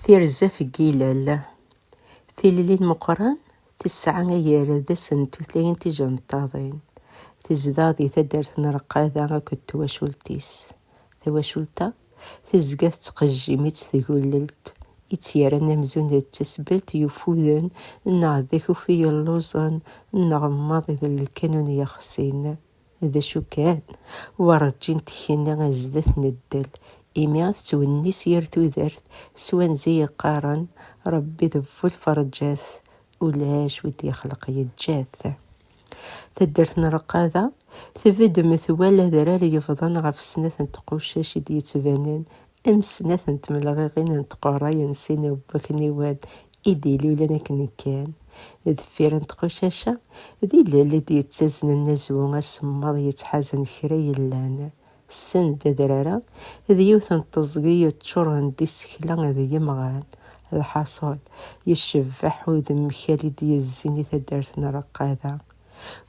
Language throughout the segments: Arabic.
ثيرزا في قيلة ثيلي المقران تسعة ياردس تثلين تجنطاضين تزدادي تدرت نرقاذا كتواشولتيس ثواشولتا تزقات تقجميت ثقوللت يتيارنا مزون تسبلت يفوذن نعذيكو في اللوزن نغمض ذا الكانون يخسين ذا شو كان ورجين تخينا زدت ندل إميات تونيس يرتو ذرت سوان زي قارن ربي ذفو الفرجاث ولاش ودي يخلق يتجاث تدرت نرقاذا ثبد مثوالا ذراري يفضان غف سنة تقوشاش دي يتبانن ام سنة تملغيغين تقوراي نسينا وباكني واد إيدي لولا كني كان ذفير تقوشاشا ذي اللي دي يتزن النزوة سماض يتحازن خري اللان سند درارا ذي يوثن تزقي تشورن دي سكلا ذي يمغان الحصول يشفح وذم خالد يزيني تدرت نرقاذا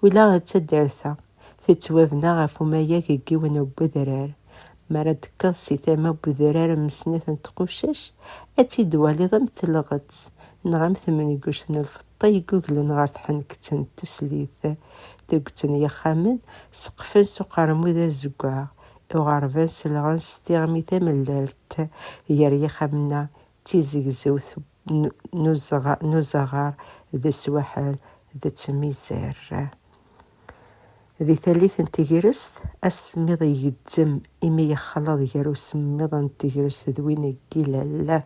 ولا تدرثا تتوافنا غف وما ياكي ونو بذرار مراد كاسي ثما بذرار مسنة تقوشاش أتي دوالي ضم تلغت نغم ثمن يقوشن الفطي يقوغل نغار تحنكتن تسليث ذوقتن يخامن سقفن سقار موذا زقع وغارفان سلغان ستيغمي ثملالت ياري خامنا تيزيق زوث نوزغار ذا سواحل ذا تميزار ذي ثالث تجرست أسمض يجزم إمي يخلط يروس مضن تجرست ذوين الجيل لا